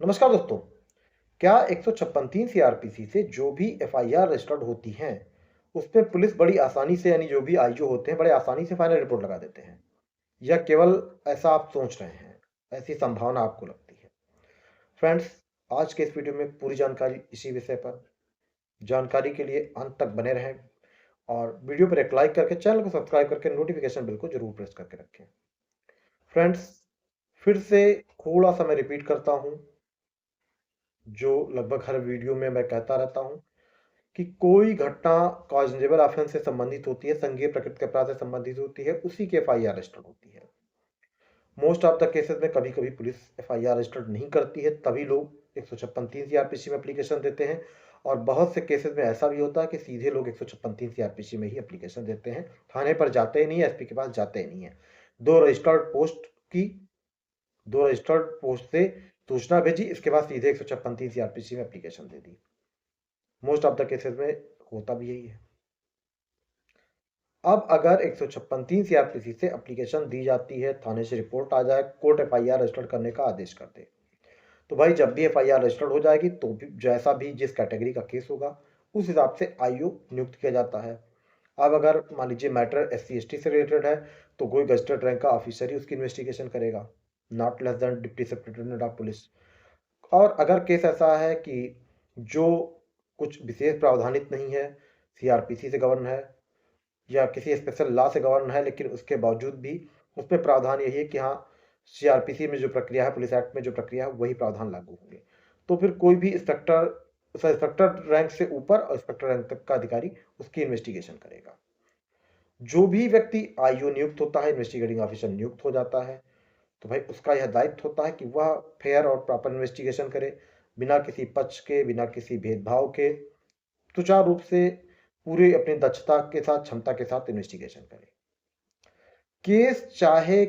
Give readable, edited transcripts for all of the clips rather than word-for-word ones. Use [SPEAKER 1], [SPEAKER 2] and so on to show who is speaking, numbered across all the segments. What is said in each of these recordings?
[SPEAKER 1] नमस्कार दोस्तों। क्या 156(3) सीआरपीसी से जो भी एफआईआर रजिस्टर्ड होती हैं उस पे पुलिस बड़ी आसानी से यानी जो भी आईओ होते हैं बड़े आसानी से फाइनल रिपोर्ट लगा देते हैं, या केवल ऐसा आप सोच रहे हैं, ऐसी संभावना आपको लगती है? फ्रेंड्स, आज के इस वीडियो में पूरी जानकारी इसी विषय पर। जानकारी के लिए अंत तक बने रहें और वीडियो पर एक लाइक करके चैनल को सब्सक्राइब करके नोटिफिकेशन बिल को जरूर प्रेस करके रखें। फ्रेंड्स, फिर से थोड़ा सा मैं रिपीट करता हूं, जो लगभग हर वीडियो में मैं कहता रहता हूं कि कोई घटना कॉजनेबल ऑफेंस से संबंधित होती है, संज्ञेय प्रकृति के अपराध से संबंधित होती है, उसी की एफआईआर रजिस्टर्ड होती है। मोस्ट ऑफ द केसेस में कभी कभी पुलिस एफआईआर रजिस्टर्ड नहीं करती है, तभी लोग 156(3) सीआरपीसी में एप्लीकेशन देते हैं। और बहुत से केसेस में ऐसा भी होता है कि सीधे लोग 156(3) सीआरपीसी में ही एप्लीकेशन देते हैं, थाने पर जाते ही नहीं है, एसपी के पास जाते ही नहीं है। दो रजिस्टर्ड पोस्ट से सूचना भेजी, इसके बाद सीधे 156(3) सीआरपीसी में application they the. Most of the cases में होता भी यही है। अब अगर 156(3) सीआरपीसी से एप्लीकेशन दी जाती है, थाने से रिपोर्ट आ जाए, कोर्ट एफआईआर रजिस्टर्ड करने का आदेश कर दे, तो भाई जब भी एफआईआर रजिस्टर्ड हो जाएगी तो भी जैसा भी जिस कैटेगरी का केस होगा उस हिसाब से आईओ नियुक्त किया जाता है। अब अगर मान लीजिए मैटर एससी एसटी से रिलेटेड है तो कोई गजटेड रैंक का ऑफिसर ही उसकी इन्वेस्टिगेशन करेगा, not less than deputy superintendent of police. और अगर केस ऐसा है कि जो कुछ विशेष प्रावधानित नहीं है, सीआरपीसी से गवर्न है या किसी स्पेशल लॉ से गवर्न है, लेकिन उसके बावजूद भी उसमें प्रावधान यही है कि हाँ, सीआरपीसी में जो प्रक्रिया है, पुलिस एक्ट में जो प्रक्रिया है, वही प्रावधान लागू होंगे, तो फिर कोई भी इंस्पेक्टर रैंक से ऊपर और इंस्पेक्टर रैंक तक का अधिकारी उसकी इन्वेस्टिगेशन करेगा। जो भी व्यक्ति आईओ नियुक्त होता है, इन्वेस्टिगेटिंग ऑफिसर नियुक्त हो जाता है, तो भाई उसका यह दायित्व होता है कि वह फेयर और प्रॉपर इन्वेस्टिगेशन करे, बिना किसी पक्ष के, बिना किसी भेदभाव के, सुचारू रूप से पूरे अपनी दक्षता के साथ, क्षमता के साथ इन्वेस्टिगेशन करे। केस चाहे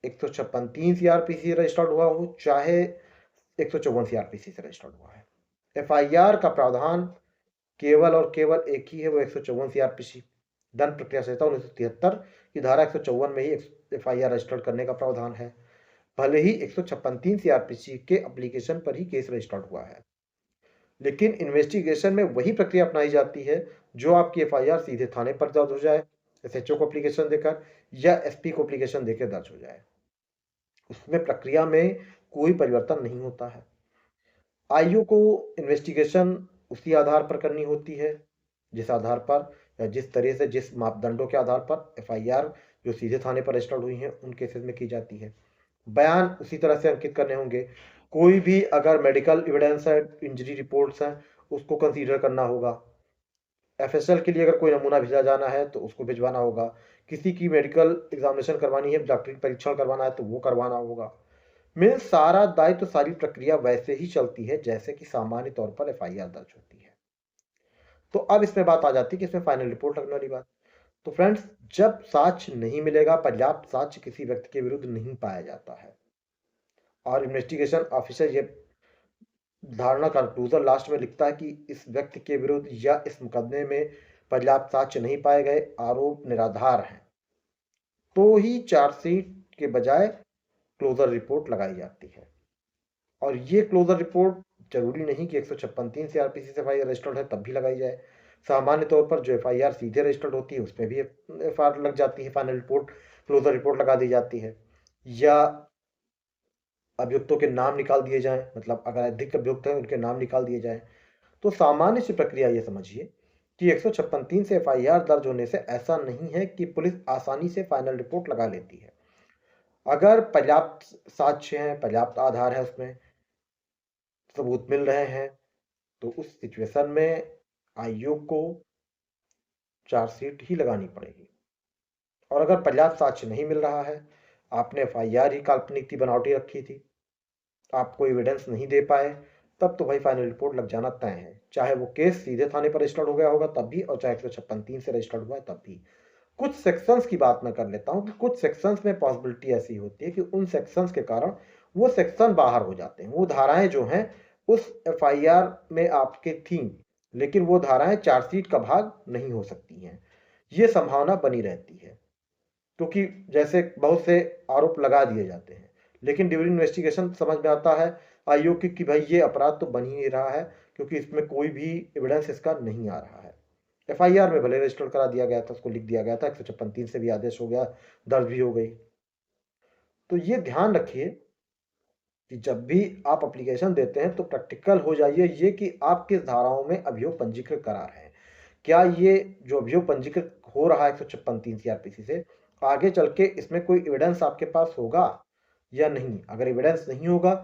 [SPEAKER 1] 156(3) सीआरपीसी रजिस्टर्ड हुआ हो, चाहे 154 सीआरपीसी से रजिस्टर्ड हुआ है, एफआईआर का प्रावधान केवल और केवल एक ही है, वो 154 सीआरपीसी दंड प्रक्रिया संहिता 1973 की धारा 154 में ही एफआईआर रजिस्टर्ड करने का प्रावधान है। भले ही 156(3) सीआरपीसी के एप्लीकेशन पर ही केस रजिस्टर्ड हुआ है, लेकिन इन्वेस्टिगेशन में वही प्रक्रिया अपनाई जाती है जो आपकी एफआईआर सीधे थाने पर दर्ज हो जाए, एसएचओ को एप्लीकेशन देकर या एसपी को एप्लीकेशन देकर दर्ज हो जाए। उसमें प्रक्रिया में कोई परिवर्तन नहीं होता है। आईओ को इन्वेस्टिगेशन उसी आधार पर करनी होती है जिस आधार पर या जिस तरह से, जिस मापदंडों के आधार पर एफआईआर जो सीधे थाने पर रजिस्टर्ड हुई हैं उन केसेस में की जाती है। बयान उसी तरह से अंकित करने होंगे। कोई भी अगर मेडिकल एविडेंस है, इंजरी रिपोर्ट्स हैं, उसको कंसीडर करना होगा। एफएसएल के लिए अगर कोई नमूना भेजा जाना है तो उसको भिजवाना होगा। किसी की मेडिकल एग्जामिनेशन करवानी है, डॉक्टरी परीक्षण करवाना है तो वो करवाना होगा। में सारा दायित्व, सारी प्रक्रिया वैसे ही चलती है जैसे कि सामान्य तौर पर एफआईआर दर्ज होती है। तो अब इसमें बात आ जाती है कि इसमें फाइनल रिपोर्ट लगने वाली बात। तो फ्रेंड्स, जब साक्ष्य नहीं मिलेगा, पर्याप्त साक्ष्य किसी व्यक्ति के विरुद्ध नहीं पाया जाता है और इन्वेस्टिगेशन ऑफिसर ये धारणा कंक्लूजन लास्ट में लिखता है कि इस व्यक्ति के विरुद्ध या इस मुकदमे में पर्याप्त साक्ष्य नहीं पाए गए, आरोप निराधार हैं, तो ही चार्जशीट के बजाय क्लोजर रिपोर्ट लगाई जाती है। और ये क्लोजर रिपोर्ट जरूरी नहीं कि 156(3) सीआरपीसी से एफआईआर रजिस्टर्ड है तब भी लगाई जाए। सामान्य तौर पर जो एफआईआर सीधे रजिस्टर्ड होती है उसमें भी एफआईआर लग जाती है, फाइनल रिपोर्ट, क्लोजर रिपोर्ट लगा दी जाती है। या अभियुक्तों के नाम निकाल दिए जाएं, मतलब अगर अधिक अभियुक्त हैं उनके नाम निकाल दिए जाएं। तो सामान्य सी प्रक्रिया ये समझिए कि 156(3) से एफआईआर दर्ज होने से ऐसा नहीं है कि पुलिस आसानी से फाइनल रिपोर्ट लगा लेती है। अगर पर्याप्त साक्ष्य हैं, पर्याप्त आधार है, उसमें सबूत मिल रहे हैं, तो उस सिचुएशन में आईओ को चार्जशीट ही लगानी पड़ेगी। और अगर पर्याप्त साक्ष्य नहीं मिल रहा है, आपने एफआईआर ही काल्पनिक थी, बनावटी रखी थी, आप कोई एविडेंस नहीं दे पाए, तब तो भाई फाइनल रिपोर्ट लग जाना तय है, चाहे वो केस सीधे थाने पर रजिस्टर्ड हो गया होगा तब भी, और चाहे 156(3) से रजिस्टर्ड हुआ है तब भी। कुछ सेक्शंस की बात मैं कर लेता हूं कि कुछ सेक्शंस में पॉसिबिलिटी ऐसी होती है कि उन सेक्शंस के कारण वो सेक्शन बाहर हो जाते हैं। वो धाराएं जो हैं उस एफआईआर में आपके थी, लेकिन वो धाराएं चार्जशीट का भाग नहीं हो सकती हैं। ये संभावना बनी रहती है, क्योंकि जैसे बहुत से आरोप लगा दिए जाते हैं, लेकिन ड्यूरिंग इन्वेस्टिगेशन समझ में आता है आयोग की भाई ये अपराध तो बन ही नहीं रहा है, क्योंकि इसमें कोई भी एविडेंस इसका नहीं आ रहा है। एफआईआर में भले रजिस्टर करा दिया गया था, उसको लिख दिया गया था, 156(3) से भी आदेश हो गया, दर्ज भी हो गई। तो ये ध्यान रखिए कि जब भी आप एप्लीकेशन देते हैं तो प्रैक्टिकल हो जाइए ये कि आप किस धाराओं में अभियोग पंजीकृत करा रहे हैं। क्या ये जो अभियोग पंजीकृत हो रहा है 156(3) सीआरपीसी से, आगे चल के इसमें कोई एविडेंस आपके पास होगा या नहीं? अगर एविडेंस नहीं होगा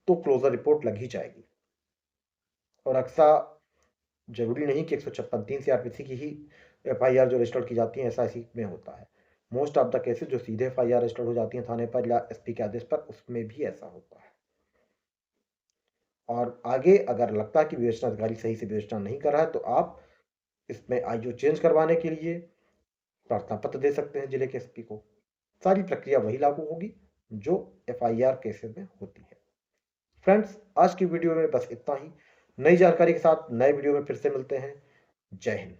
[SPEAKER 1] तो क्लोजर रिपोर्ट लग ही जाएगी। और अक्सर जरूरी नहीं कि 156(3) सीआरपीसी की ही एफआईआर जो रजिस्टर्ड की जाती है ऐसा इसी में होता है। मोस्ट ऑफ द केसेस जो सीधे एफआईआर रजिस्टर्ड हो जाती है थाने पर या एसपी के आदेश पर, उसमें भी ऐसा होता है। और आगे अगर लगता है कि विवेचना अधिकारी सही से विवेचना नहीं कर रहा है तो आप इसमें आईओ चेंज करवाने के लिए प्रार्थना पत्र दे सकते हैं जिले के एसपी को। सारी प्रक्रिया वही लागू होगी जो एफआईआर केसेस में होती है। फ्रेंड्स, आज की वीडियो में बस इतना ही। नई जानकारी के साथ नए वीडियो में फिर से मिलते हैं। जय हिंद।